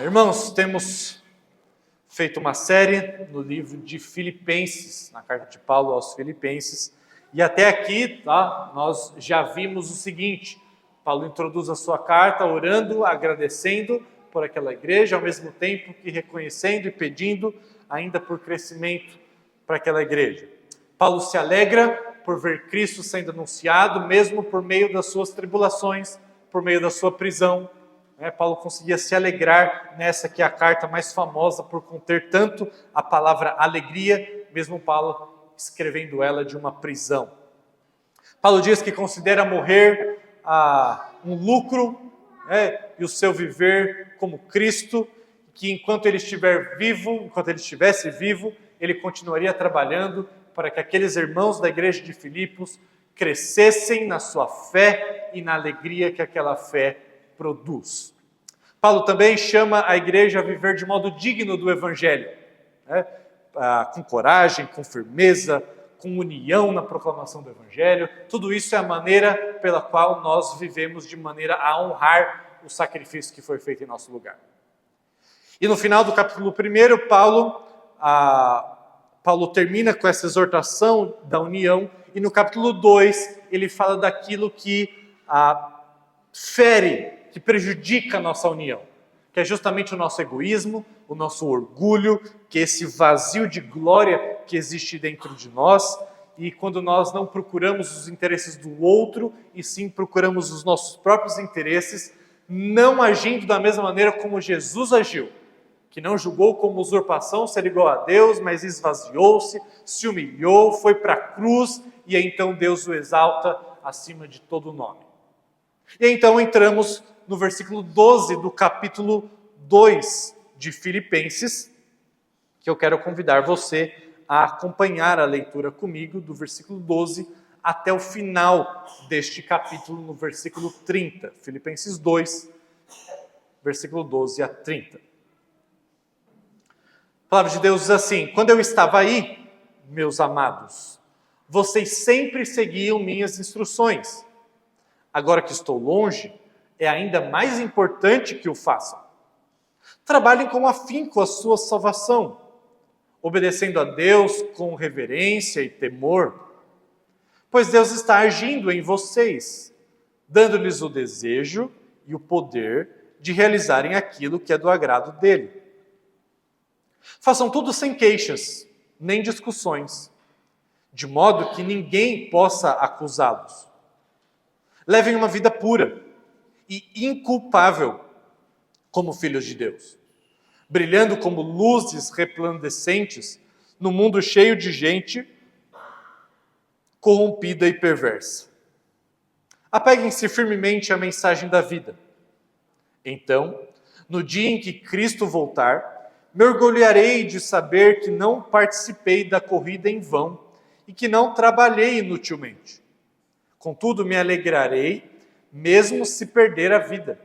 Irmãos, temos feito uma série no livro de Filipenses, na carta de Paulo aos Filipenses, e até aqui, nós já vimos o seguinte: Paulo introduz a sua carta orando, agradecendo por aquela igreja, ao mesmo tempo que reconhecendo e pedindo ainda por crescimento para aquela igreja. Paulo se alegra por ver Cristo sendo anunciado, mesmo por meio das suas tribulações, por meio da sua prisão. Paulo conseguia se alegrar nessa que é a carta mais famosa por conter tanto a palavra alegria, mesmo Paulo escrevendo ela de uma prisão. Paulo diz que considera morrer um lucro, e o seu viver como Cristo, que enquanto ele estivesse vivo, ele continuaria trabalhando para que aqueles irmãos da igreja de Filipos crescessem na sua fé e na alegria que aquela fé produz. Paulo também chama a igreja a viver de modo digno do Evangelho, com coragem, com firmeza, com união na proclamação do Evangelho. Tudo isso é a maneira pela qual nós vivemos, de maneira a honrar o sacrifício que foi feito em nosso lugar. E no final do capítulo 1, Paulo termina com essa exortação da união, e no capítulo 2 ele fala daquilo que fere, que prejudica a nossa união, que é justamente o nosso egoísmo, o nosso orgulho, que é esse vazio de glória que existe dentro de nós, e quando nós não procuramos os interesses do outro, e sim procuramos os nossos próprios interesses, não agindo da mesma maneira como Jesus agiu, que não julgou como usurpação ser igual a Deus, mas esvaziou-se, se humilhou, foi para a cruz, e então Deus o exalta acima de todo nome. E então entramos no versículo 12 do capítulo 2 de Filipenses, que eu quero convidar você a acompanhar a leitura comigo, do versículo 12 até o final deste capítulo, no versículo 30. Filipenses 2, versículo 12 a 30. A palavra de Deus diz assim: quando eu estava aí, meus amados, vocês sempre seguiam minhas instruções. Agora que estou longe, é ainda mais importante que o façam. Trabalhem com afinco a sua salvação, obedecendo a Deus com reverência e temor, pois Deus está agindo em vocês, dando-lhes o desejo e o poder de realizarem aquilo que é do agrado dele. Façam tudo sem queixas, nem discussões, de modo que ninguém possa acusá-los. Levem uma vida pura e inculpável como filhos de Deus, brilhando como luzes resplandecentes no mundo cheio de gente corrompida e perversa. Apeguem-se firmemente à mensagem da vida. Então, no dia em que Cristo voltar, me orgulharei de saber que não participei da corrida em vão e que não trabalhei inutilmente. Contudo, me alegrarei, mesmo se perder a vida,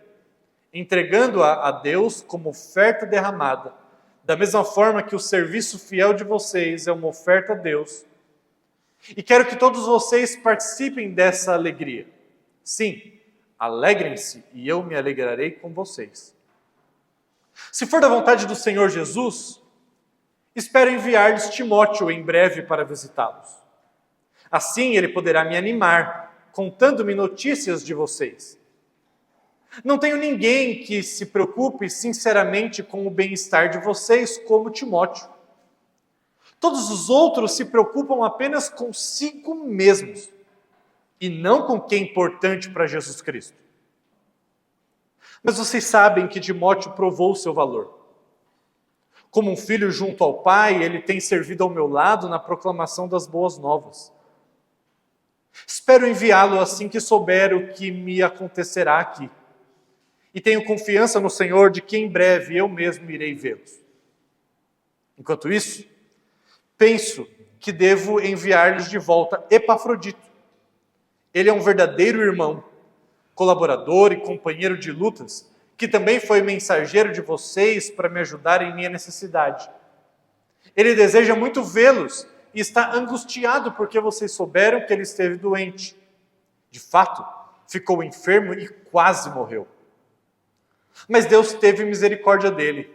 entregando-a a Deus como oferta derramada, da mesma forma que o serviço fiel de vocês é uma oferta a Deus. E quero que todos vocês participem dessa alegria. Sim, alegrem-se e eu me alegrarei com vocês. Se for da vontade do Senhor Jesus, espero enviar-lhes Timóteo em breve para visitá-los. Assim ele poderá me animar, contando-me notícias de vocês. Não tenho ninguém que se preocupe sinceramente com o bem-estar de vocês como Timóteo. Todos os outros se preocupam apenas consigo mesmos e não com quem é importante para Jesus Cristo. Mas vocês sabem que Timóteo provou o seu valor. Como um filho junto ao pai, ele tem servido ao meu lado na proclamação das boas novas. Espero enviá-lo assim que souber o que me acontecerá aqui. E tenho confiança no Senhor de que em breve eu mesmo irei vê-los. Enquanto isso, penso que devo enviar-lhes de volta Epafrodito. Ele é um verdadeiro irmão, colaborador e companheiro de lutas, que também foi mensageiro de vocês para me ajudar em minha necessidade. Ele deseja muito vê-los e está angustiado porque vocês souberam que ele esteve doente. De fato, ficou enfermo e quase morreu. Mas Deus teve misericórdia dele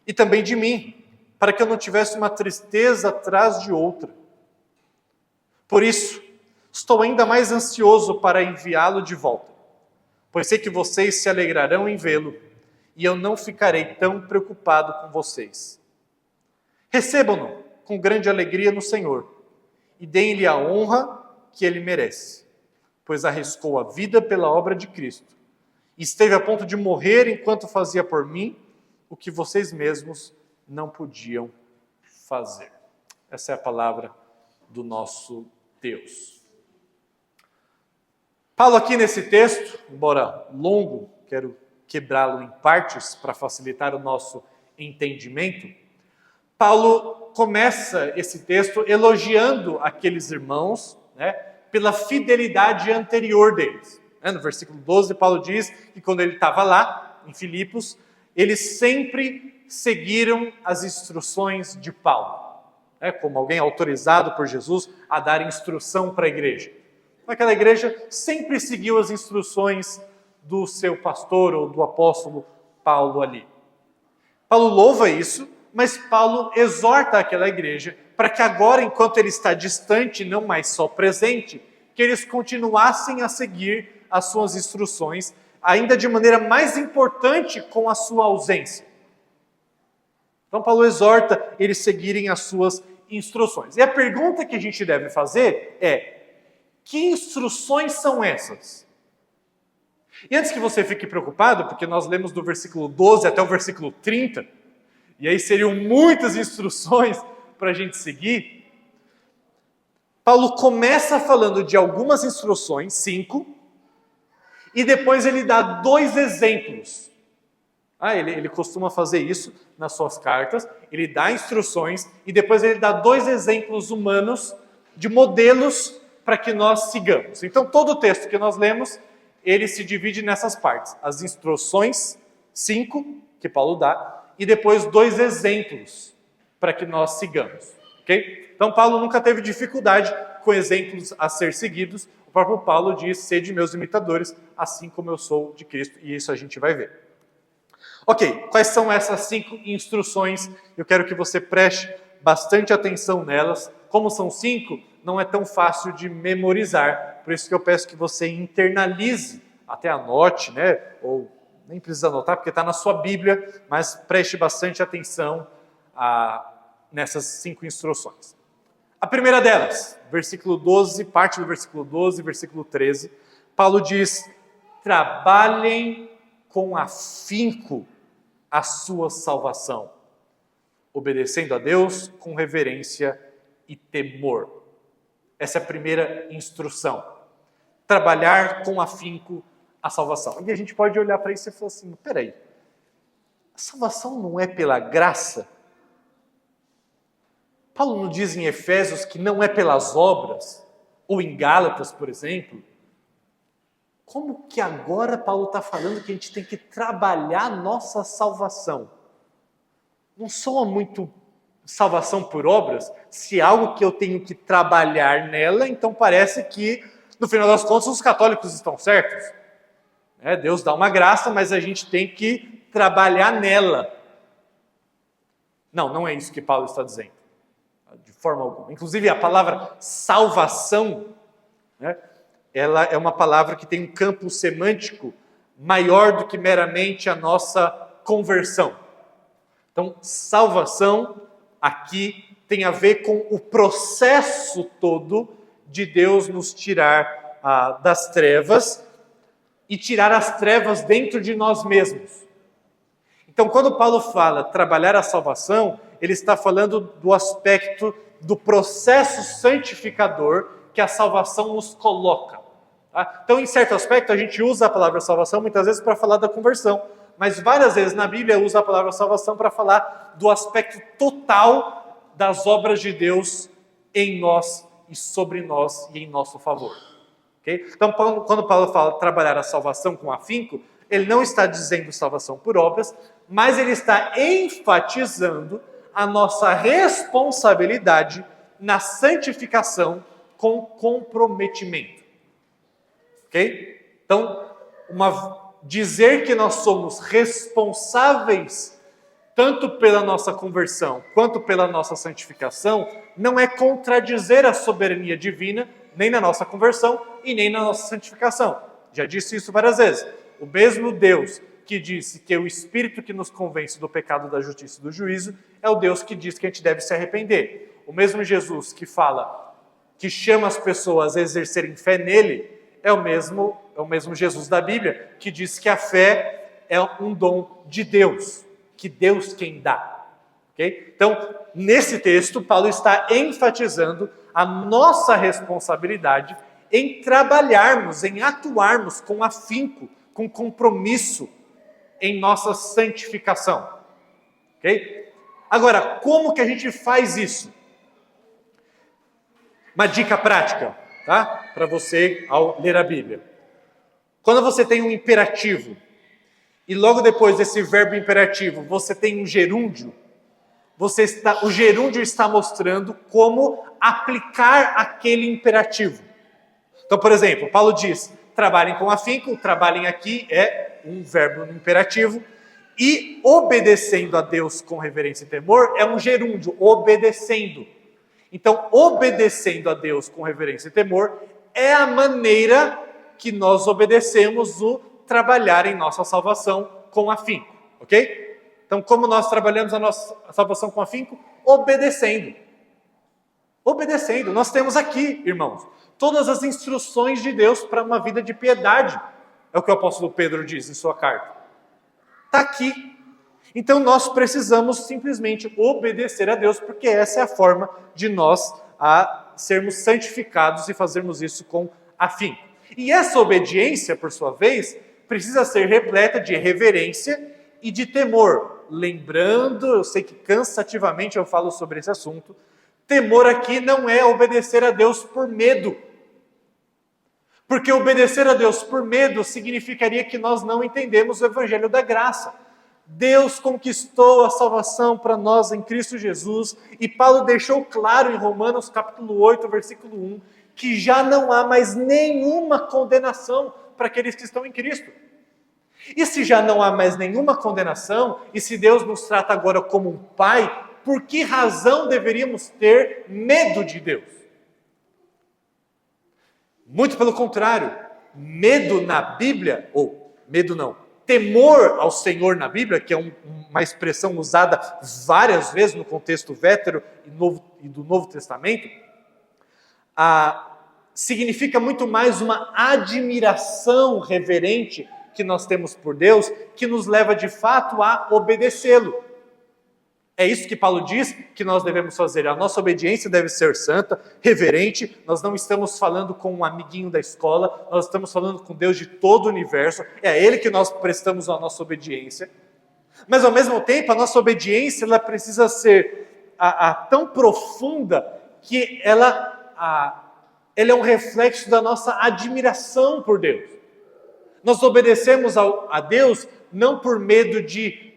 e também de mim, para que eu não tivesse uma tristeza atrás de outra. Por isso, estou ainda mais ansioso para enviá-lo de volta, pois sei que vocês se alegrarão em vê-lo e eu não ficarei tão preocupado com vocês. Recebam-no com grande alegria no Senhor e deem-lhe a honra que ele merece, pois arriscou a vida pela obra de Cristo e esteve a ponto de morrer enquanto fazia por mim o que vocês mesmos não podiam fazer. Essa é a palavra do nosso Deus. Paulo aqui nesse texto, embora longo, quero quebrá-lo em partes para facilitar o nosso entendimento. Paulo começa esse texto elogiando aqueles irmãos, pela fidelidade anterior deles. No versículo 12, Paulo diz que quando ele estava lá, em Filipos, eles sempre seguiram as instruções de Paulo, como alguém autorizado por Jesus a dar instrução para a igreja. Aquela igreja sempre seguiu as instruções do seu pastor ou do apóstolo Paulo ali. Paulo louva isso, mas Paulo exorta aquela igreja para que agora, enquanto ele está distante, não mais só presente, que eles continuassem a seguir as suas instruções, ainda de maneira mais importante com a sua ausência. Então Paulo exorta eles seguirem as suas instruções. E a pergunta que a gente deve fazer é: que instruções são essas? E antes que você fique preocupado, porque nós lemos do versículo 12 até o versículo 30, e aí seriam muitas instruções para a gente seguir, Paulo começa falando de algumas instruções, 5, e depois ele dá 2 exemplos. Ele costuma fazer isso nas suas cartas, ele dá instruções e depois ele dá 2 exemplos humanos de modelos para que nós sigamos. Então todo o texto que nós lemos, ele se divide nessas partes. As instruções, 5, que Paulo dá, e depois 2 exemplos para que nós sigamos. Okay? Então Paulo nunca teve dificuldade com exemplos a ser seguidos. O próprio Paulo diz: sede meus imitadores, assim como eu sou de Cristo. E isso a gente vai ver. Ok, quais são essas 5 instruções? Eu quero que você preste bastante atenção nelas. Como são 5, não é tão fácil de memorizar. Por isso que eu peço que você internalize, até anote, ou nem precisa anotar porque está na sua Bíblia, mas preste bastante atenção nessas 5 instruções. A primeira delas, versículo 12, parte do versículo 12, versículo 13, Paulo diz: trabalhem com afinco a sua salvação, obedecendo a Deus com reverência e temor. Essa é a primeira instrução. Trabalhar com afinco a salvação. E a gente pode olhar para isso e falar assim: peraí, a salvação não é pela graça? Paulo não diz em Efésios que não é pelas obras? Ou em Gálatas, por exemplo? Como que agora Paulo está falando que a gente tem que trabalhar nossa salvação? Não soa muito salvação por obras? Se é algo que eu tenho que trabalhar nela, então parece que, no final das contas, os católicos estão certos. Deus dá uma graça, mas a gente tem que trabalhar nela. Não é isso que Paulo está dizendo, de forma alguma. Inclusive, a palavra salvação, ela é uma palavra que tem um campo semântico maior do que meramente a nossa conversão. Então, salvação aqui tem a ver com o processo todo de Deus nos tirar das trevas e tirar as trevas dentro de nós mesmos. Então, quando Paulo fala trabalhar a salvação, ele está falando do aspecto do processo santificador que a salvação nos coloca. Então, em certo aspecto, a gente usa a palavra salvação muitas vezes para falar da conversão, mas várias vezes na Bíblia usa a palavra salvação para falar do aspecto total das obras de Deus em nós e sobre nós e em nosso favor. Okay? Então, quando Paulo fala trabalhar a salvação com afinco, ele não está dizendo salvação por obras, mas ele está enfatizando a nossa responsabilidade na santificação com comprometimento. Ok? Então, dizer que nós somos responsáveis tanto pela nossa conversão quanto pela nossa santificação, não é contradizer a soberania divina, nem na nossa conversão e nem na nossa santificação. Já disse isso várias vezes. O mesmo Deus que disse que é o Espírito que nos convence do pecado, da justiça e do juízo, é o Deus que diz que a gente deve se arrepender. O mesmo Jesus que fala, que chama as pessoas a exercerem fé nele, é o mesmo Jesus da Bíblia, que diz que a fé é um dom de Deus, que Deus quem dá. Okay? Então, nesse texto, Paulo está enfatizando a nossa responsabilidade em trabalharmos, em atuarmos com afinco, com compromisso em nossa santificação. Ok? Agora, como que a gente faz isso? Uma dica prática, tá? Para você ao ler a Bíblia. Quando você tem um imperativo, e logo depois desse verbo imperativo, você tem um gerúndio, o gerúndio está mostrando como aplicar aquele imperativo. Então, por exemplo, Paulo diz, trabalhem com afinco, trabalhem aqui é um verbo no imperativo, e obedecendo a Deus com reverência e temor é um gerúndio, obedecendo. Então, obedecendo a Deus com reverência e temor é a maneira que nós obedecemos o trabalhar em nossa salvação com afinco, ok? Então, como nós trabalhamos a nossa salvação com afinco? Obedecendo. Obedecendo. Nós temos aqui, irmãos, todas as instruções de Deus para uma vida de piedade. É o que o apóstolo Pedro diz em sua carta. Está aqui. Então, nós precisamos simplesmente obedecer a Deus, porque essa é a forma de nós sermos santificados e fazermos isso com afinco. E essa obediência, por sua vez, precisa ser repleta de reverência e de temor. Lembrando, eu sei que cansativamente eu falo sobre esse assunto, temor aqui não é obedecer a Deus por medo. Porque obedecer a Deus por medo significaria que nós não entendemos o Evangelho da Graça. Deus conquistou a salvação para nós em Cristo Jesus, e Paulo deixou claro em Romanos capítulo 8, versículo 1, que já não há mais nenhuma condenação para aqueles que estão em Cristo. E se já não há mais nenhuma condenação, e se Deus nos trata agora como um pai, por que razão deveríamos ter medo de Deus? Muito pelo contrário, medo na Bíblia, ou medo não, temor ao Senhor na Bíblia, que é uma expressão usada várias vezes no contexto Velho e do Novo Testamento, significa muito mais uma admiração reverente que nós temos por Deus, que nos leva de fato a obedecê-lo. É isso que Paulo diz que nós devemos fazer. A nossa obediência deve ser santa, reverente. Nós não estamos falando com um amiguinho da escola, nós estamos falando com Deus de todo o universo. É a Ele que nós prestamos a nossa obediência. Mas ao mesmo tempo, a nossa obediência ela precisa ser tão profunda que ela é um reflexo da nossa admiração por Deus. Nós obedecemos a Deus não por medo de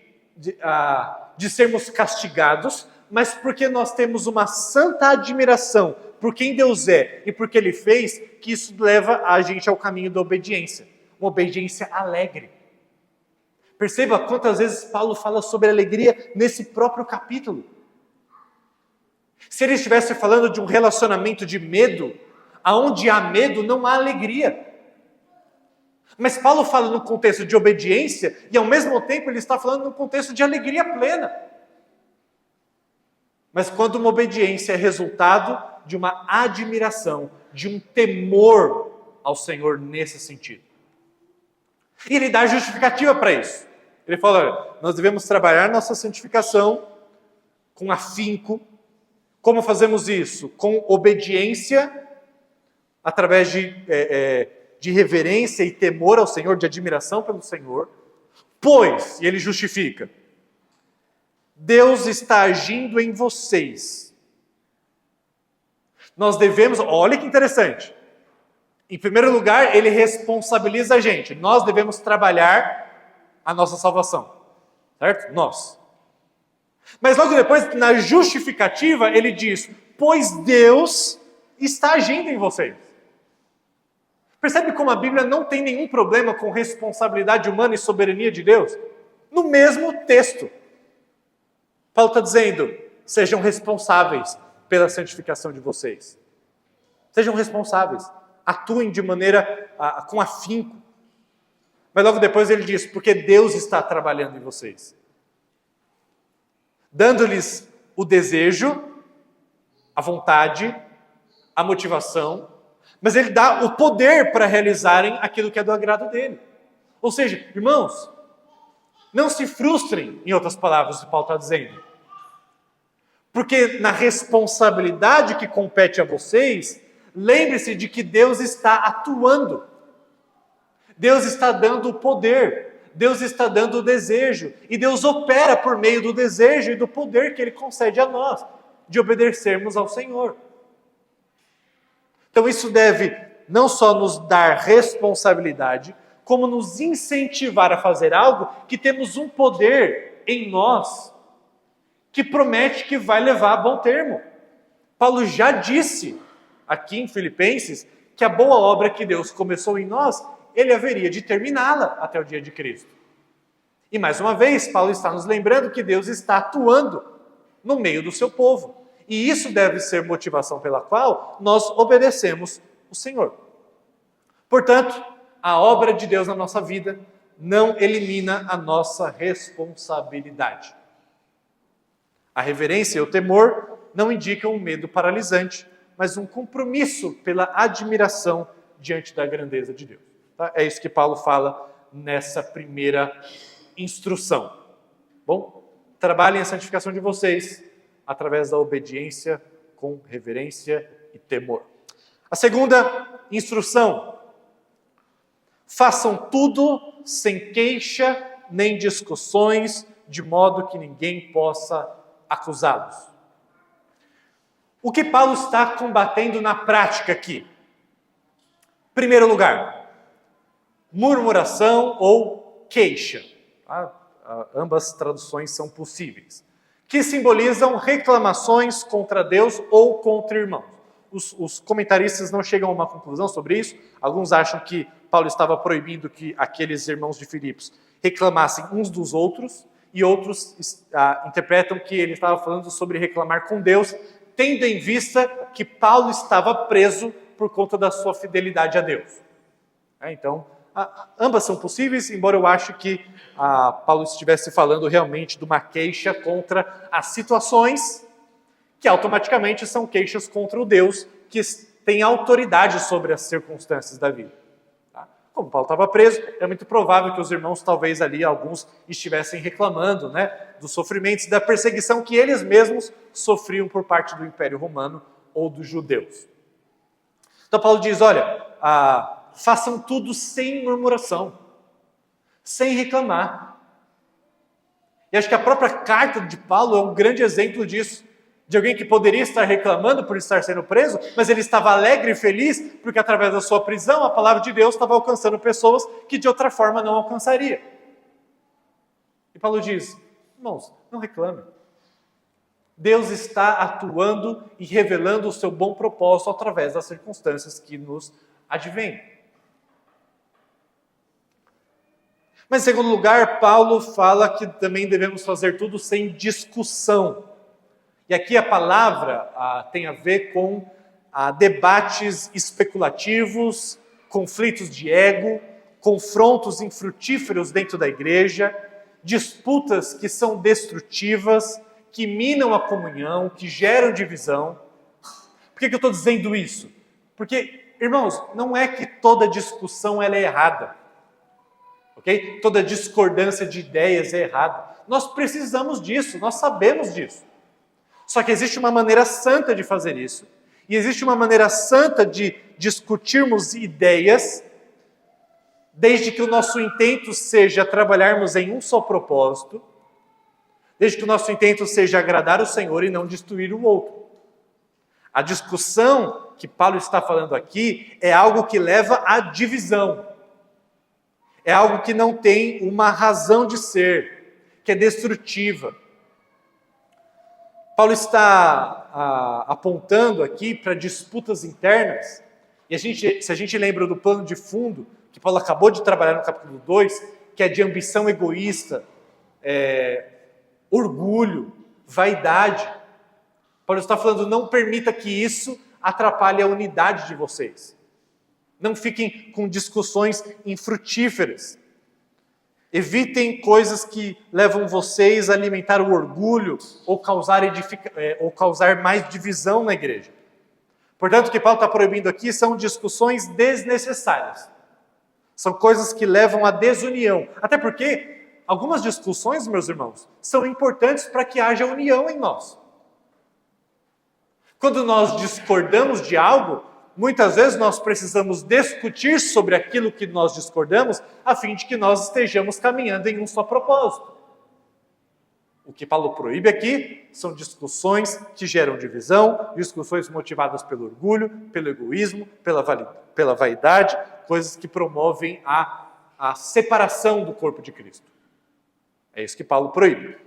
sermos castigados, mas porque nós temos uma santa admiração por quem Deus é e por que Ele fez, que isso leva a gente ao caminho da obediência. Uma obediência alegre. Perceba quantas vezes Paulo fala sobre alegria nesse próprio capítulo. Se ele estivesse falando de um relacionamento de medo, aonde há medo não há alegria. Mas Paulo fala no contexto de obediência e ao mesmo tempo ele está falando no contexto de alegria plena. Mas quando uma obediência é resultado de uma admiração, de um temor ao Senhor nesse sentido. E ele dá justificativa para isso. Ele fala, olha, nós devemos trabalhar nossa santificação com afinco. Como fazemos isso? Com obediência, através de reverência e temor ao Senhor, de admiração pelo Senhor, pois, e ele justifica, Deus está agindo em vocês. Nós devemos, olha que interessante, em primeiro lugar, ele responsabiliza a gente, nós devemos trabalhar a nossa salvação, certo? Nós. Mas logo depois, na justificativa, ele diz, pois Deus está agindo em vocês. Percebe como a Bíblia não tem nenhum problema com responsabilidade humana e soberania de Deus? No mesmo texto, Paulo está dizendo: sejam responsáveis pela santificação de vocês. Sejam responsáveis. Atuem de maneira com afinco. Mas logo depois ele diz: porque Deus está trabalhando em vocês, dando-lhes o desejo, a vontade, a motivação, mas ele dá o poder para realizarem aquilo que é do agrado dele. Ou seja, irmãos, não se frustrem, em outras palavras, o que Paulo está dizendo. Porque na responsabilidade que compete a vocês, lembre-se de que Deus está atuando. Deus está dando o poder, Deus está dando o desejo, e Deus opera por meio do desejo e do poder que Ele concede a nós, de obedecermos ao Senhor. Então isso deve não só nos dar responsabilidade, como nos incentivar a fazer algo que temos um poder em nós, que promete que vai levar a bom termo. Paulo já disse aqui em Filipenses que a boa obra que Deus começou em nós, Ele haveria de terminá-la até o dia de Cristo. E mais uma vez, Paulo está nos lembrando que Deus está atuando no meio do seu povo. E isso deve ser motivação pela qual nós obedecemos o Senhor. Portanto, a obra de Deus na nossa vida não elimina a nossa responsabilidade. A reverência e o temor não indicam um medo paralisante, mas um compromisso pela admiração diante da grandeza de Deus. Tá? É isso que Paulo fala nessa primeira instrução. Bom, trabalhem a santificação de vocês através da obediência com reverência e temor. A segunda instrução: façam tudo sem queixa nem discussões, de modo que ninguém possa acusá-los. O que Paulo está combatendo na prática aqui? Em primeiro lugar, murmuração ou queixa. Ambas traduções são possíveis. Que simbolizam reclamações contra Deus ou contra irmãos. Os comentaristas não chegam a uma conclusão sobre isso. Alguns acham que Paulo estava proibindo que aqueles irmãos de Filipos reclamassem uns dos outros, e outros interpretam que ele estava falando sobre reclamar com Deus, tendo em vista que Paulo estava preso por conta da sua fidelidade a Deus. Então, ambas são possíveis, embora eu ache que Paulo estivesse falando realmente de uma queixa contra as situações, que automaticamente são queixas contra o Deus que tem autoridade sobre as circunstâncias da vida. Tá? Como Paulo estava preso, é muito provável que os irmãos, talvez ali, alguns estivessem reclamando, dos sofrimentos e da perseguição que eles mesmos sofriam por parte do Império Romano ou dos judeus. Então Paulo diz, olha, façam tudo sem murmuração, sem reclamar. E acho que a própria carta de Paulo é um grande exemplo disso, de alguém que poderia estar reclamando por estar sendo preso, mas ele estava alegre e feliz, porque através da sua prisão, a palavra de Deus estava alcançando pessoas que de outra forma não alcançaria. E Paulo diz, irmãos, não reclame. Deus está atuando e revelando o seu bom propósito através das circunstâncias que nos advêm. Mas em segundo lugar, Paulo fala que também devemos fazer tudo sem discussão. E aqui a palavra tem a ver com debates especulativos, conflitos de ego, confrontos infrutíferos dentro da igreja, disputas que são destrutivas, que minam a comunhão, que geram divisão. Por que eu estou dizendo isso? Porque, irmãos, não é que toda discussão ela é errada. Okay? Toda discordância de ideias é errada. Nós precisamos disso, nós sabemos disso. Só que existe uma maneira santa de fazer isso. E existe uma maneira santa de discutirmos ideias, desde que o nosso intento seja trabalharmos em um só propósito, desde que o nosso intento seja agradar o Senhor e não destruir o outro. A discussão que Paulo está falando aqui é algo que leva à divisão. É algo que não tem uma razão de ser, que é destrutiva. Paulo está apontando aqui para disputas internas, e E se a gente lembra do plano de fundo, que Paulo acabou de trabalhar no capítulo 2, que é de ambição egoísta, orgulho, vaidade. Paulo está falando, não permita que isso atrapalhe a unidade de vocês. Não fiquem com discussões infrutíferas. Evitem coisas que levam vocês a alimentar o orgulho ou causar mais divisão na igreja. Portanto, o que Paulo está proibindo aqui são discussões desnecessárias. São coisas que levam à desunião. Até porque algumas discussões, meus irmãos, são importantes para que haja união em nós. Quando nós discordamos de algo, muitas vezes nós precisamos discutir sobre aquilo que nós discordamos, a fim de que nós estejamos caminhando em um só propósito. O que Paulo proíbe aqui são discussões que geram divisão, discussões motivadas pelo orgulho, pelo egoísmo, pela vaidade, coisas que promovem a separação do corpo de Cristo. É isso que Paulo proíbe.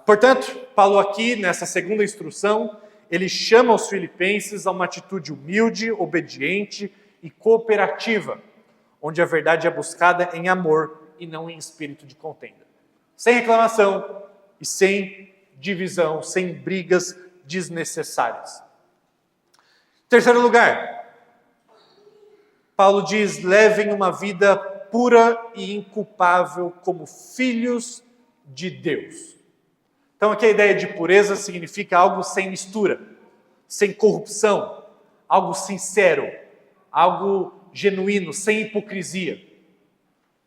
Portanto, Paulo aqui, nessa segunda instrução, ele chama os filipenses a uma atitude humilde, obediente e cooperativa, onde a verdade é buscada em amor e não em espírito de contenda. Sem reclamação e sem divisão, sem brigas desnecessárias. Em terceiro lugar, Paulo diz, levem uma vida pura e inculpável como filhos de Deus. Então aqui a ideia de pureza significa algo sem mistura, sem corrupção, algo sincero, algo genuíno, sem hipocrisia.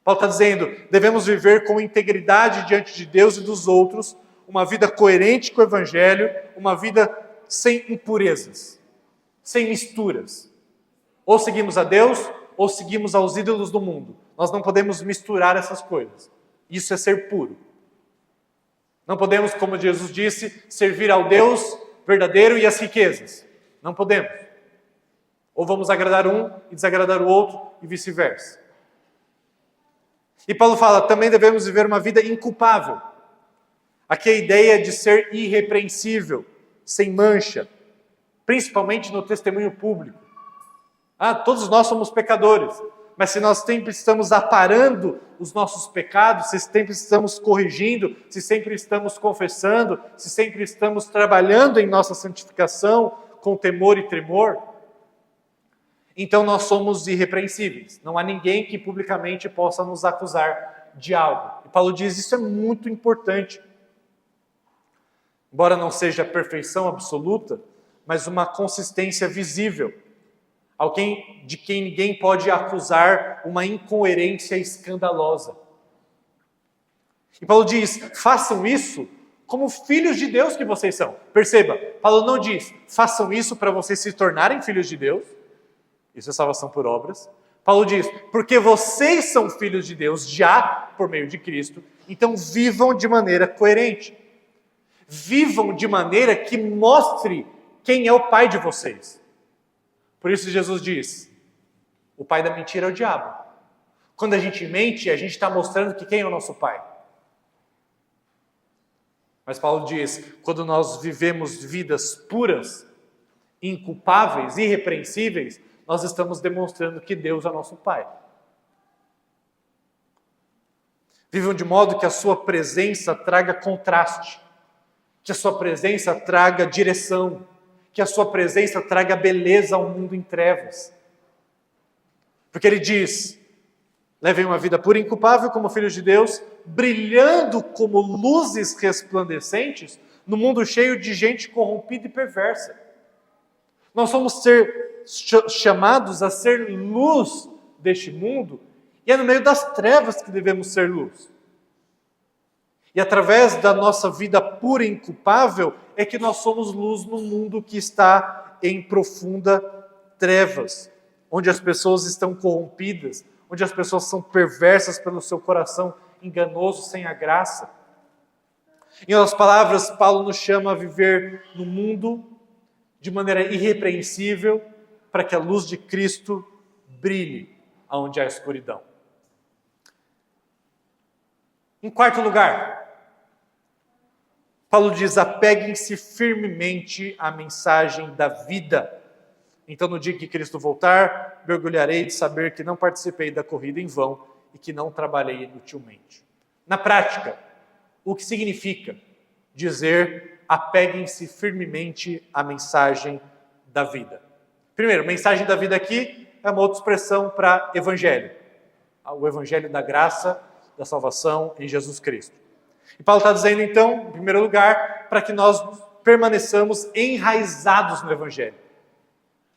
Paulo está dizendo, devemos viver com integridade diante de Deus e dos outros, uma vida coerente com o Evangelho, uma vida sem impurezas, sem misturas. Ou seguimos a Deus, ou seguimos aos ídolos do mundo. Nós não podemos misturar essas coisas. Isso é ser puro. Não podemos, como Jesus disse, servir ao Deus verdadeiro e às riquezas. Não podemos. Ou vamos agradar um e desagradar o outro e vice-versa. E Paulo fala, também devemos viver uma vida inculpável. Aqui a ideia de ser irrepreensível, sem mancha, principalmente no testemunho público. Todos nós somos pecadores, mas se nós sempre estamos aparando os nossos pecados, se sempre estamos corrigindo, se sempre estamos confessando, se sempre estamos trabalhando em nossa santificação com temor e tremor, então nós somos irrepreensíveis. Não há ninguém que publicamente possa nos acusar de algo. E Paulo diz, isso é muito importante. Embora não seja a perfeição absoluta, mas uma consistência visível. Alguém de quem ninguém pode acusar uma incoerência escandalosa. E Paulo diz, façam isso como filhos de Deus que vocês são. Perceba, Paulo não diz, façam isso para vocês se tornarem filhos de Deus. Isso é salvação por obras. Paulo diz, porque vocês são filhos de Deus já por meio de Cristo, então vivam de maneira coerente. Vivam de maneira que mostre quem é o pai de vocês. Por isso Jesus diz, o pai da mentira é o diabo. Quando a gente mente, a gente está mostrando que quem é o nosso pai. Mas Paulo diz, quando nós vivemos vidas puras, inculpáveis, irrepreensíveis, nós estamos demonstrando que Deus é nosso Pai. Vivam de modo que a sua presença traga contraste, que a sua presença traga direção, que a sua presença traga beleza ao mundo em trevas. Porque ele diz, levem uma vida pura e inculpável como filhos de Deus, brilhando como luzes resplandecentes no mundo cheio de gente corrompida e perversa. Nós somos chamados a ser luz deste mundo, e é no meio das trevas que devemos ser luz. E através da nossa vida pura e inculpável, é que nós somos luz no mundo que está em profunda trevas, onde as pessoas estão corrompidas, onde as pessoas são perversas pelo seu coração enganoso, sem a graça. Em outras palavras, Paulo nos chama a viver no mundo de maneira irrepreensível, para que a luz de Cristo brilhe onde há escuridão. Em quarto lugar, Paulo diz, apeguem-se firmemente à mensagem da vida. Então, no dia que Cristo voltar, me orgulharei de saber que não participei da corrida em vão e que não trabalhei inutilmente. Na prática, o que significa dizer apeguem-se firmemente à mensagem da vida? Primeiro, mensagem da vida aqui é uma outra expressão para evangelho. O evangelho da graça, da salvação em Jesus Cristo. E Paulo está dizendo, então, em primeiro lugar, para que nós permaneçamos enraizados no evangelho.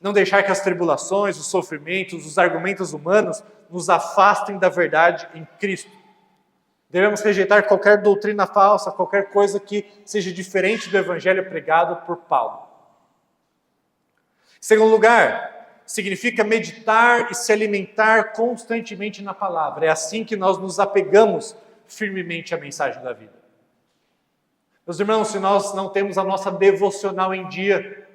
Não deixar que as tribulações, os sofrimentos, os argumentos humanos nos afastem da verdade em Cristo. Devemos rejeitar qualquer doutrina falsa, qualquer coisa que seja diferente do evangelho pregado por Paulo. Em segundo lugar, significa meditar e se alimentar constantemente na palavra. É assim que nós nos apegamos firmemente à mensagem da vida. Meus irmãos, se nós não temos a nossa devocional em dia,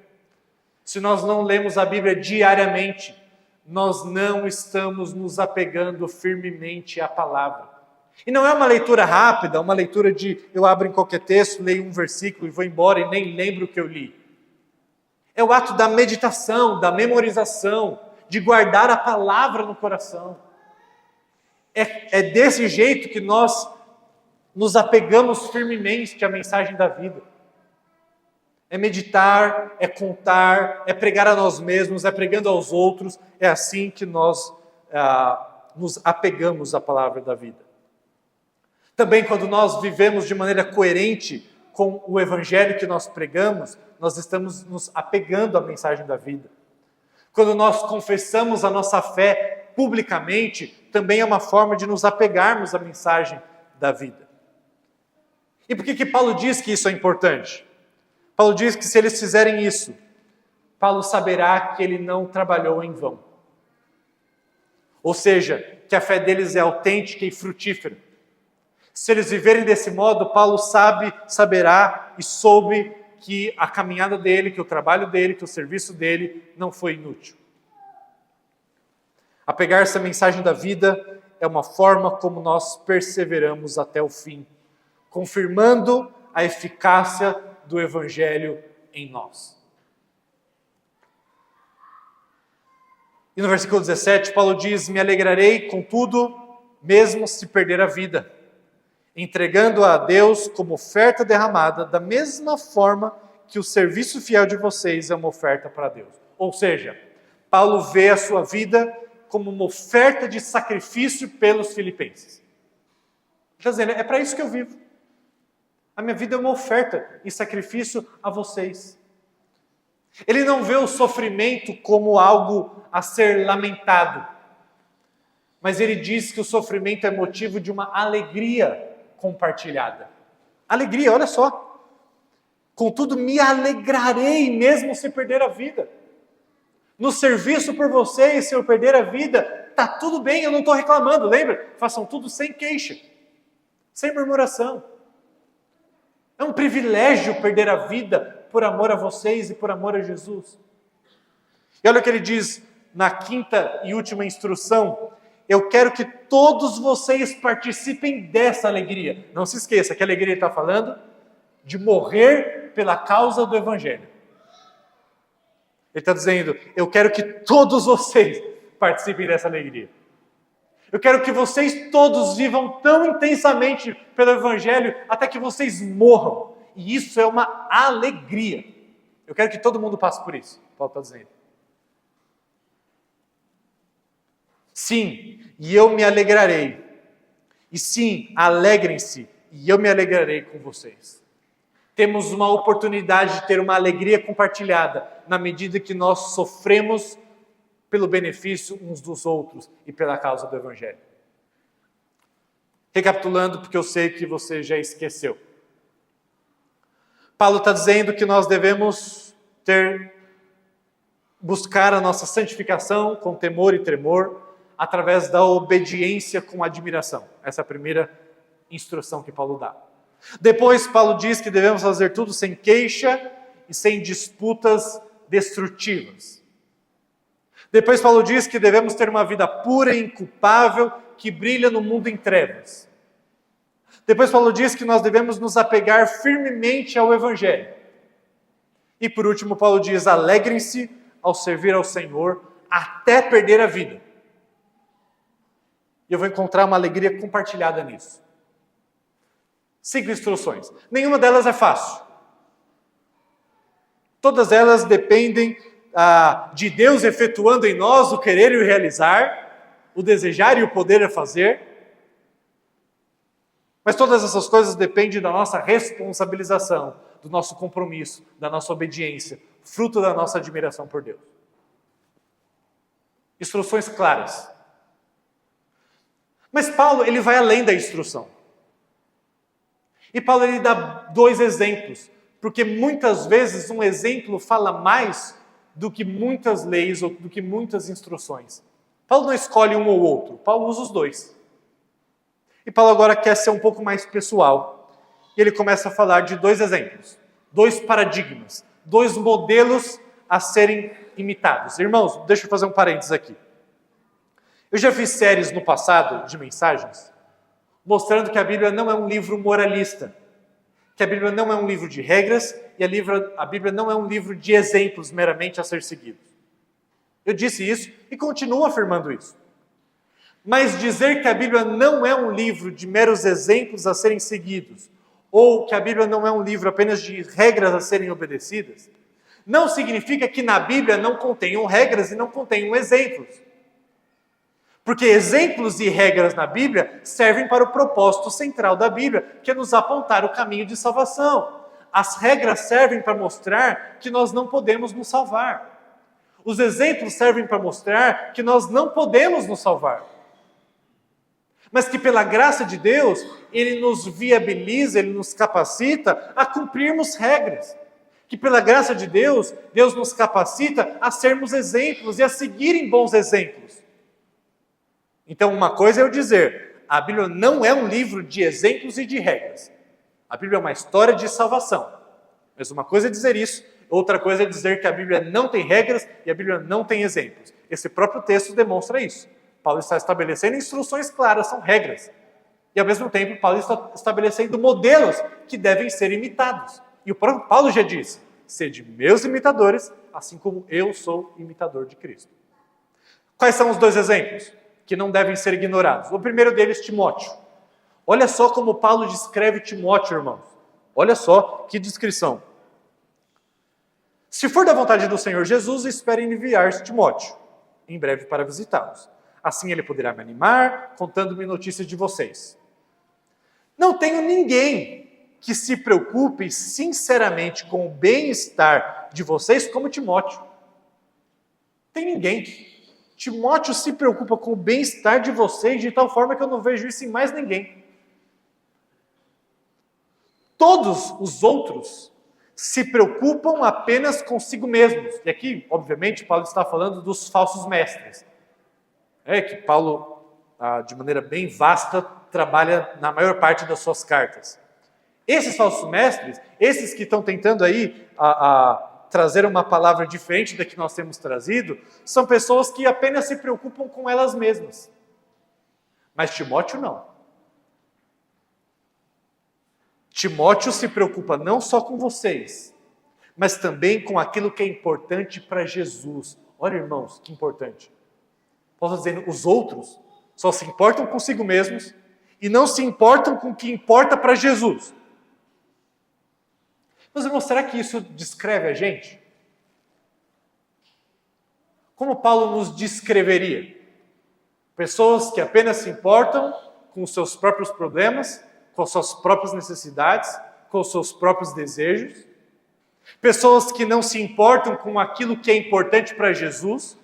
se nós não lemos a Bíblia diariamente, nós não estamos nos apegando firmemente à palavra. E não é uma leitura rápida, uma leitura de eu abro em qualquer texto, leio um versículo e vou embora e nem lembro o que eu li. É o ato da meditação, da memorização, de guardar a palavra no coração. É desse jeito que nós nos apegamos firmemente à mensagem da vida. É meditar, é contar, é pregar a nós mesmos, é pregando aos outros. É assim que nós nos apegamos à palavra da vida. Também quando nós vivemos de maneira coerente com o evangelho que nós pregamos, nós estamos nos apegando à mensagem da vida. Quando nós confessamos a nossa fé publicamente, também é uma forma de nos apegarmos à mensagem da vida. E por que Paulo diz que isso é importante? Paulo diz que se eles fizerem isso, Paulo saberá que ele não trabalhou em vão. Ou seja, que a fé deles é autêntica e frutífera. Se eles viverem desse modo, Paulo saberá e soube que a caminhada dele, que o trabalho dele, que o serviço dele não foi inútil. Apegar-se à mensagem da vida é uma forma como nós perseveramos até o fim, confirmando a eficácia do Evangelho em nós. E no versículo 17, Paulo diz, me alegrarei com tudo, mesmo se perder a vida, entregando-a a Deus como oferta derramada, da mesma forma que o serviço fiel de vocês é uma oferta para Deus. Ou seja, Paulo vê a sua vida como uma oferta de sacrifício pelos filipenses. Ele está dizendo, é para isso que eu vivo. A minha vida é uma oferta e sacrifício a vocês. Ele não vê o sofrimento como algo a ser lamentado, mas ele diz que o sofrimento é motivo de uma alegria compartilhada. Alegria, olha só. Contudo, me alegrarei mesmo se perder a vida. No serviço por vocês, se eu perder a vida, está tudo bem, eu não estou reclamando, lembra? Façam tudo sem queixa, sem murmuração. É um privilégio perder a vida por amor a vocês e por amor a Jesus. E olha o que ele diz na quinta e última instrução. Eu quero que todos vocês participem dessa alegria. Não se esqueça que a alegria ele está falando de morrer pela causa do Evangelho. Ele está dizendo, eu quero que todos vocês participem dessa alegria. Eu quero que vocês todos vivam tão intensamente pelo Evangelho até que vocês morram. E isso é uma alegria. Eu quero que todo mundo passe por isso, Paulo está dizendo. Sim, e eu me alegrarei. E sim, alegrem-se, e eu me alegrarei com vocês. Temos uma oportunidade de ter uma alegria compartilhada na medida que nós sofremos pelo benefício uns dos outros e pela causa do Evangelho. Recapitulando, porque eu sei que você já esqueceu. Paulo está dizendo que nós devemos buscar a nossa santificação com temor e tremor, através da obediência com admiração. Essa é a primeira instrução que Paulo dá. Depois, Paulo diz que devemos fazer tudo sem queixa e sem disputas destrutivas. Depois, Paulo diz que devemos ter uma vida pura e inculpável que brilha no mundo em trevas. Depois, Paulo diz que nós devemos nos apegar firmemente ao Evangelho. E por último, Paulo diz, alegrem-se ao servir ao Senhor até perder a vida. E eu vou encontrar uma alegria compartilhada nisso. 5 instruções. Nenhuma delas é fácil. Todas elas dependem de Deus efetuando em nós o querer e o realizar, o desejar e o poder a fazer. Mas todas essas coisas dependem da nossa responsabilização, do nosso compromisso, da nossa obediência, fruto da nossa admiração por Deus. Instruções claras. Mas Paulo, ele vai além da instrução. E Paulo, ele dá 2 exemplos, porque muitas vezes um exemplo fala mais do que muitas leis ou do que muitas instruções. Paulo não escolhe um ou outro, Paulo usa os 2. E Paulo agora quer ser um pouco mais pessoal. E ele começa a falar de 2 exemplos, 2 paradigmas, 2 modelos a serem imitados. Irmãos, deixa eu fazer um parênteses aqui. Eu já fiz séries no passado de mensagens mostrando que a Bíblia não é um livro moralista, que a Bíblia não é um livro de regras e a Bíblia não é um livro de exemplos meramente a ser seguidos. Eu disse isso e continuo afirmando isso. Mas dizer que a Bíblia não é um livro de meros exemplos a serem seguidos, ou que a Bíblia não é um livro apenas de regras a serem obedecidas, não significa que na Bíblia não contenham regras e não contenham exemplos. Porque exemplos e regras na Bíblia servem para o propósito central da Bíblia, que é nos apontar o caminho de salvação. As regras servem para mostrar que nós não podemos nos salvar. Os exemplos servem para mostrar que nós não podemos nos salvar. Mas que pela graça de Deus, Ele nos viabiliza, Ele nos capacita a cumprirmos regras. Que pela graça de Deus, Deus nos capacita a sermos exemplos e a seguirem bons exemplos. Então, uma coisa é eu dizer, a Bíblia não é um livro de exemplos e de regras. A Bíblia é uma história de salvação. Mas uma coisa é dizer isso, outra coisa é dizer que a Bíblia não tem regras e a Bíblia não tem exemplos. Esse próprio texto demonstra isso. Paulo está estabelecendo instruções claras, são regras. E ao mesmo tempo, Paulo está estabelecendo modelos que devem ser imitados. E o próprio Paulo já disse, sede meus imitadores, assim como eu sou imitador de Cristo. Quais são os 2 exemplos que não devem ser ignorados? O primeiro deles, Timóteo. Olha só como Paulo descreve Timóteo, irmãos. Olha só que descrição. Se for da vontade do Senhor Jesus, espere enviar Timóteo em breve para visitá-los. Assim ele poderá me animar, contando-me notícias de vocês. Não tenho ninguém que se preocupe sinceramente com o bem-estar de vocês como Timóteo. Tem ninguém. Timóteo se preocupa com o bem-estar de vocês de tal forma que eu não vejo isso em mais ninguém. Todos os outros se preocupam apenas consigo mesmos. E aqui, obviamente, Paulo está falando dos falsos mestres. É que Paulo, de maneira bem vasta, trabalha na maior parte das suas cartas. Esses falsos mestres, esses que estão tentando aí trazer uma palavra diferente da que nós temos trazido, são pessoas que apenas se preocupam com elas mesmas. Mas Timóteo não. Timóteo se preocupa não só com vocês, mas também com aquilo que é importante para Jesus. Olha, irmãos, que importante. Paulo está dizendo, os outros só se importam consigo mesmos e não se importam com o que importa para Jesus. Mas, irmãos, será que isso descreve a gente? Como Paulo nos descreveria? Pessoas que apenas se importam com os seus próprios problemas, com as suas próprias necessidades, com os seus próprios desejos. Pessoas que não se importam com aquilo que é importante para Jesus.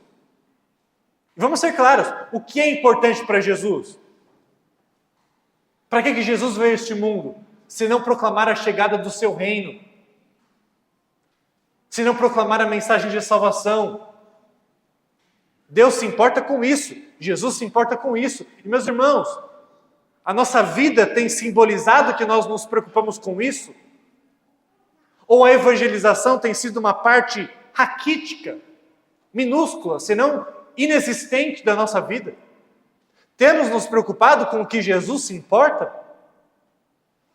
E vamos ser claros, o que é importante para Jesus? Para que Jesus veio a este mundo? Se não proclamar a chegada do seu reino. Se não proclamar a mensagem de salvação. Deus se importa com isso. Jesus se importa com isso. E meus irmãos, a nossa vida tem simbolizado que nós nos preocupamos com isso? Ou a evangelização tem sido uma parte raquítica, minúscula, senão inexistente da nossa vida? Temos nos preocupado com o que Jesus se importa?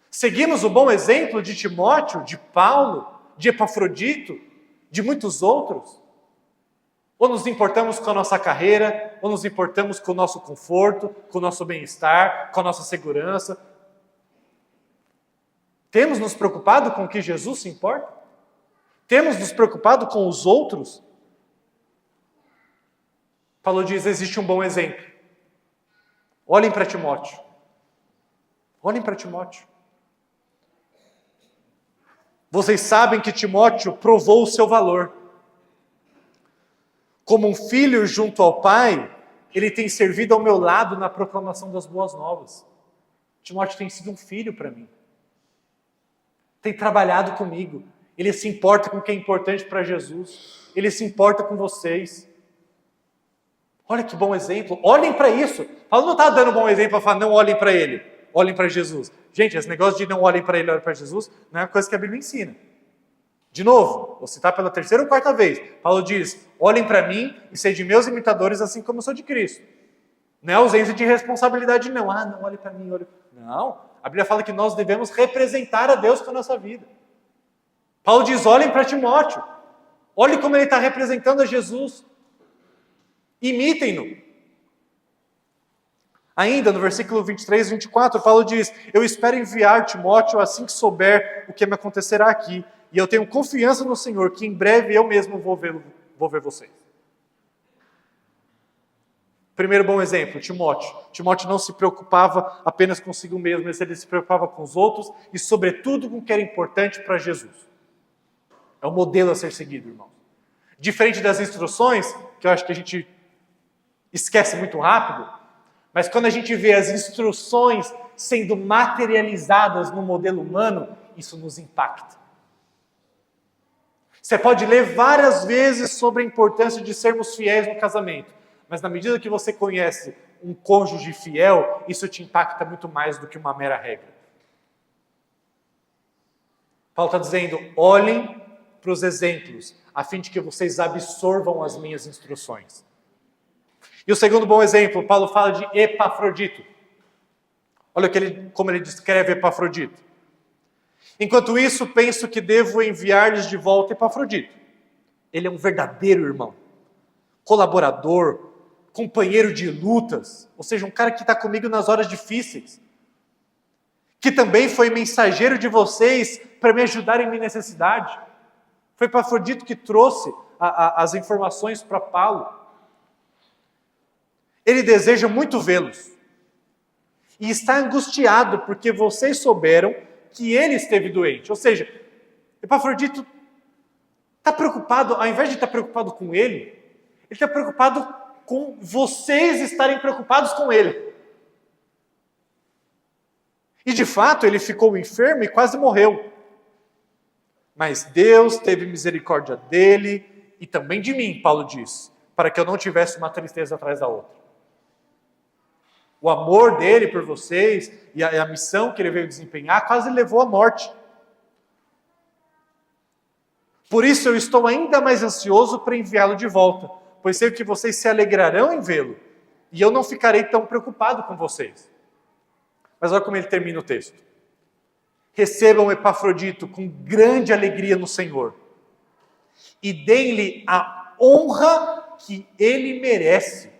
Seguimos o bom exemplo de Timóteo, de Paulo, de Epafrodito, de muitos outros? Ou nos importamos com a nossa carreira, ou nos importamos com o nosso conforto, com o nosso bem-estar, com a nossa segurança. Temos nos preocupado com o que Jesus se importa? Temos nos preocupado com os outros? Paulo diz, existe um bom exemplo. Olhem para Timóteo. Olhem para Timóteo. Vocês sabem que Timóteo provou o seu valor. Como um filho junto ao pai, ele tem servido ao meu lado na proclamação das boas novas. Timóteo tem sido um filho para mim. Tem trabalhado comigo. Ele se importa com o que é importante para Jesus. Ele se importa com vocês. Olha que bom exemplo. Olhem para isso. Paulo não está dando um bom exemplo para falar, não olhem para ele. Olhem para Jesus. Gente, esse negócio de não olhem para ele, olhem para Jesus, não é uma coisa que a Bíblia ensina. De novo, vou citar pela terceira ou quarta vez. Paulo diz, olhem para mim e sejam meus imitadores assim como eu sou de Cristo. Não é ausência de responsabilidade, não. Não olhe para mim. Não. A Bíblia fala que nós devemos representar a Deus com a nossa vida. Paulo diz, olhem para Timóteo. Olhem como ele está representando a Jesus. Imitem-no. Ainda no versículo 23 e 24, Paulo diz, eu espero enviar Timóteo assim que souber o que me acontecerá aqui. E eu tenho confiança no Senhor, que em breve eu mesmo vou ver vocês. Primeiro bom exemplo, Timóteo. Timóteo não se preocupava apenas consigo mesmo, mas ele se preocupava com os outros e, sobretudo, com o que era importante para Jesus. É o modelo a ser seguido, irmão. Diferente das instruções, que eu acho que a gente esquece muito rápido, mas quando a gente vê as instruções sendo materializadas no modelo humano, isso nos impacta. Você pode ler várias vezes sobre a importância de sermos fiéis no casamento, mas na medida que você conhece um cônjuge fiel, isso te impacta muito mais do que uma mera regra. Paulo está dizendo, olhem para os exemplos, a fim de que vocês absorvam as minhas instruções. E o segundo bom exemplo, Paulo fala de Epafrodito. Olha como ele descreve Epafrodito. Enquanto isso, penso que devo enviar-lhes de volta Epafrodito. Ele é um verdadeiro irmão, colaborador, companheiro de lutas, ou seja, um cara que está comigo nas horas difíceis, que também foi mensageiro de vocês para me ajudar em minha necessidade. Foi Epafrodito que trouxe as informações para Paulo. Ele deseja muito vê-los. E está angustiado porque vocês souberam que ele esteve doente. Ou seja, Epafrodito está preocupado, ao invés de estar preocupado com ele está preocupado com vocês estarem preocupados com ele. E de fato, ele ficou enfermo e quase morreu. Mas Deus teve misericórdia dele e também de mim, Paulo diz, para que eu não tivesse uma tristeza atrás da outra. O amor dele por vocês e a missão que ele veio desempenhar quase levou à morte. Por isso eu estou ainda mais ansioso para enviá-lo de volta, pois sei que vocês se alegrarão em vê-lo, e eu não ficarei tão preocupado com vocês. Mas olha como ele termina o texto. Recebam Epafrodito com grande alegria no Senhor, e deem-lhe a honra que ele merece.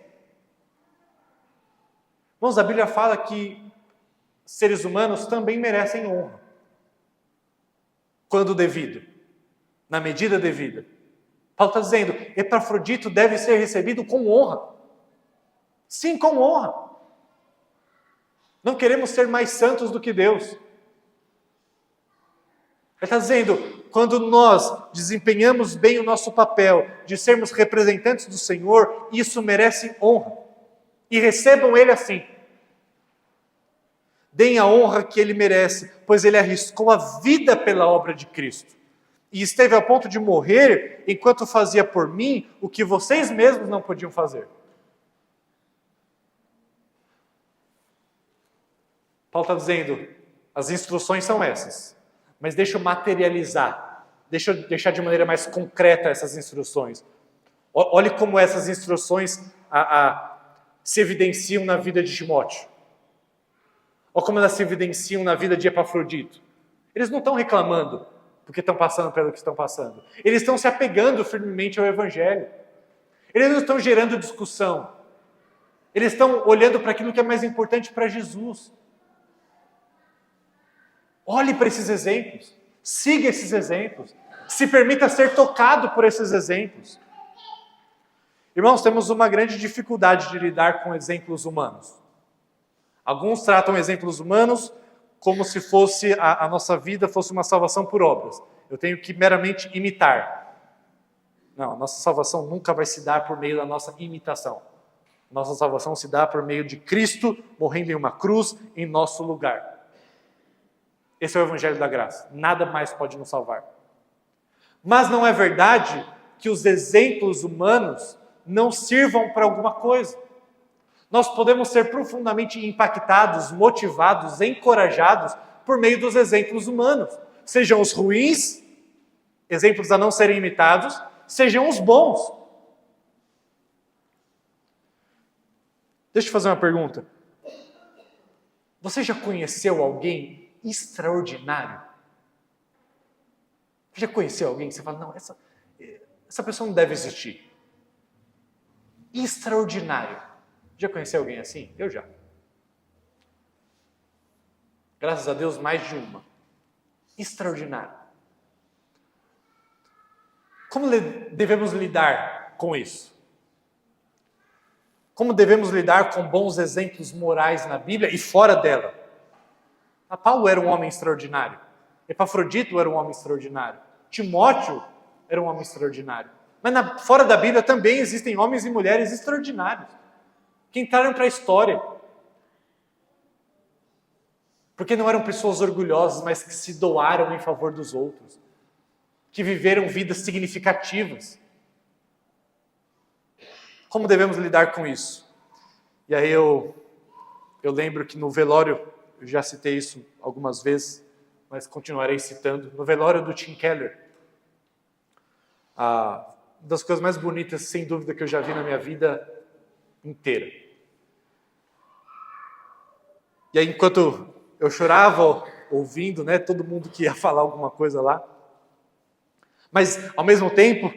Irmãos, a Bíblia fala que seres humanos também merecem honra. Quando devido, na medida devida. Paulo está dizendo, Epafrodito deve ser recebido com honra. Sim, com honra. Não queremos ser mais santos do que Deus. Ele está dizendo, quando nós desempenhamos bem o nosso papel de sermos representantes do Senhor, isso merece honra. E recebam ele assim. Deem a honra que ele merece, pois ele arriscou a vida pela obra de Cristo. E esteve a ponto de morrer enquanto fazia por mim o que vocês mesmos não podiam fazer. Paulo está dizendo, as instruções são essas, mas deixa eu materializar, deixa eu deixar de maneira mais concreta essas instruções. Olhe como essas instruções se evidenciam na vida de Timóteo. Olha como elas se evidenciam na vida de Epafrodito. Eles não estão reclamando porque estão passando pelo que estão passando. Eles estão se apegando firmemente ao Evangelho. Eles não estão gerando discussão. Eles estão olhando para aquilo que é mais importante para Jesus. Olhe para esses exemplos. Siga esses exemplos. Se permita ser tocado por esses exemplos. Irmãos, temos uma grande dificuldade de lidar com exemplos humanos. Alguns tratam exemplos humanos como se fosse a nossa vida fosse uma salvação por obras. Eu tenho que meramente imitar. Não, a nossa salvação nunca vai se dar por meio da nossa imitação. Nossa salvação se dá por meio de Cristo morrendo em uma cruz em nosso lugar. Esse é o Evangelho da Graça. Nada mais pode nos salvar. Mas não é verdade que os exemplos humanos não sirvam para alguma coisa. Nós podemos ser profundamente impactados, motivados, encorajados por meio dos exemplos humanos. Sejam os ruins, exemplos a não serem imitados, sejam os bons. Deixa eu fazer uma pergunta. Você já conheceu alguém extraordinário? Já conheceu alguém que você fala, não, essa pessoa não deve existir? Extraordinário. Já conheceu alguém assim? Eu já. Graças a Deus, mais de uma. Extraordinário. Como devemos lidar com isso? Como devemos lidar com bons exemplos morais na Bíblia e fora dela? Paulo era um homem extraordinário. Epafrodito era um homem extraordinário. Timóteo era um homem extraordinário. Mas fora da Bíblia também existem homens e mulheres extraordinários, que entraram para a história. Porque não eram pessoas orgulhosas, mas que se doaram em favor dos outros. Que viveram vidas significativas. Como devemos lidar com isso? E aí eu lembro que no velório, eu já citei isso algumas vezes, mas continuarei citando, no velório do Tim Keller, uma das coisas mais bonitas, sem dúvida, que eu já vi na minha vida inteira. E aí, enquanto eu chorava, ouvindo, todo mundo que ia falar alguma coisa lá, mas, ao mesmo tempo,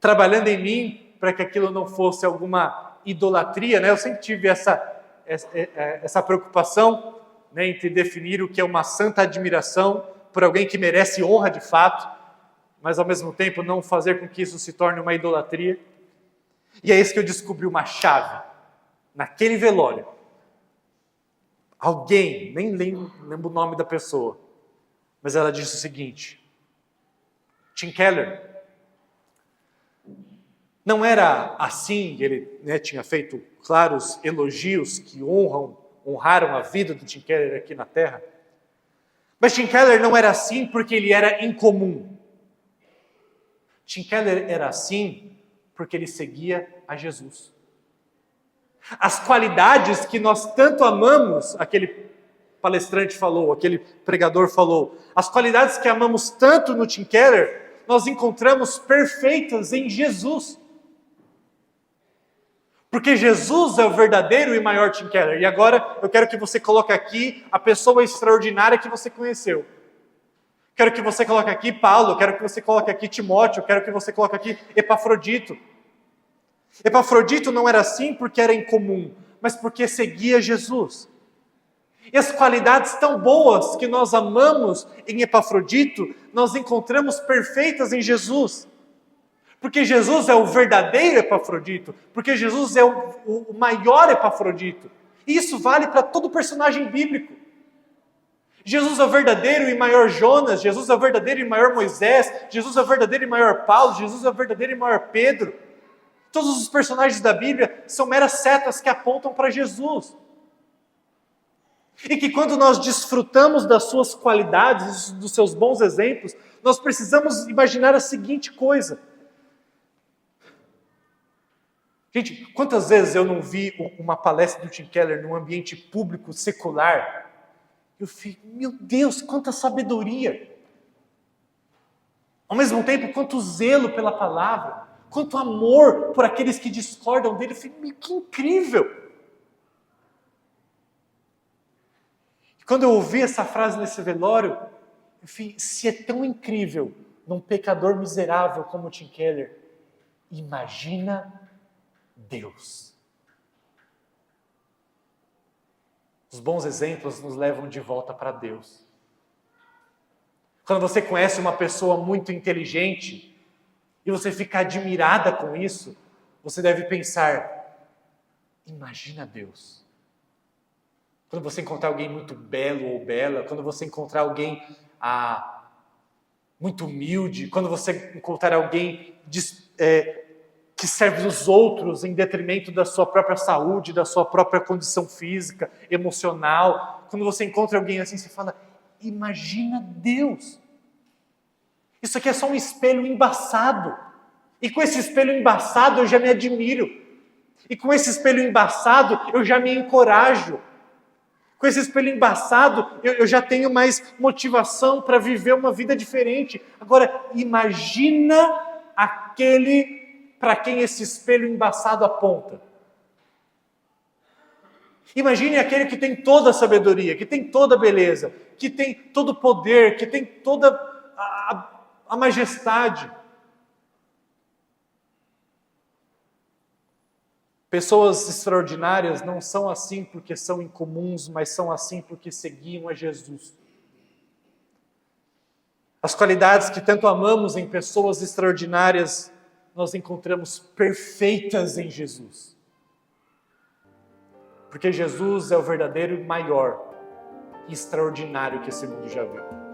trabalhando em mim, para que aquilo não fosse alguma idolatria, eu sempre tive essa preocupação, entre definir o que é uma santa admiração por alguém que merece honra de fato, mas ao mesmo tempo não fazer com que isso se torne uma idolatria. E é isso que eu descobri uma chave, naquele velório. Alguém, nem lembro o nome da pessoa, mas ela disse o seguinte: Tim Keller não era assim, ele tinha feito claros elogios que honraram a vida do Tim Keller aqui na Terra. Mas Tim Keller não era assim porque ele era incomum. Tim Keller era assim porque ele seguia a Jesus. As qualidades que nós tanto amamos, aquele palestrante falou, aquele pregador falou, as qualidades que amamos tanto no Tim Keller, nós encontramos perfeitas em Jesus. Porque Jesus é o verdadeiro e maior Tim Keller. E agora eu quero que você coloque aqui a pessoa extraordinária que você conheceu. Quero que você coloque aqui Paulo, quero que você coloque aqui Timóteo, quero que você coloque aqui Epafrodito. Epafrodito não era assim porque era incomum, mas porque seguia Jesus. E as qualidades tão boas que nós amamos em Epafrodito, nós encontramos perfeitas em Jesus. Porque Jesus é o verdadeiro Epafrodito, porque Jesus é o maior Epafrodito. E isso vale para todo personagem bíblico. Jesus é o verdadeiro e maior Jonas, Jesus é o verdadeiro e maior Moisés, Jesus é o verdadeiro e maior Paulo, Jesus é o verdadeiro e maior Pedro. Todos os personagens da Bíblia são meras setas que apontam para Jesus. E que quando nós desfrutamos das suas qualidades, dos seus bons exemplos, nós precisamos imaginar a seguinte coisa. Gente, quantas vezes eu não vi uma palestra do Tim Keller num ambiente público, secular? Eu fico, meu Deus, quanta sabedoria! Ao mesmo tempo, quanto zelo pela palavra, quanto amor por aqueles que discordam dele. Eu fico, que incrível! E quando eu ouvi essa frase nesse velório, eu fico, se é tão incrível num pecador miserável como o Tim Keller, imagina Deus. Os bons exemplos nos levam de volta para Deus. Quando você conhece uma pessoa muito inteligente e você fica admirada com isso, você deve pensar, imagina Deus. Quando você encontrar alguém muito belo ou bela, quando você encontrar alguém muito humilde, quando você encontrar alguém que serve os outros em detrimento da sua própria saúde, da sua própria condição física, emocional, quando você encontra alguém assim, você fala, imagina Deus. Isso aqui é só um espelho embaçado. E com esse espelho embaçado eu já me admiro. E com esse espelho embaçado eu já me encorajo. Com esse espelho embaçado eu já tenho mais motivação para viver uma vida diferente. Agora, imagina aquele para quem esse espelho embaçado aponta. Imagine aquele que tem toda a sabedoria, que tem toda a beleza, que tem todo o poder, que tem toda a majestade. Pessoas extraordinárias não são assim porque são incomuns, mas são assim porque seguiam a Jesus. As qualidades que tanto amamos em pessoas extraordinárias, nós encontramos perfeitas em Jesus. Porque Jesus é o verdadeiro maior e extraordinário que esse mundo já viu.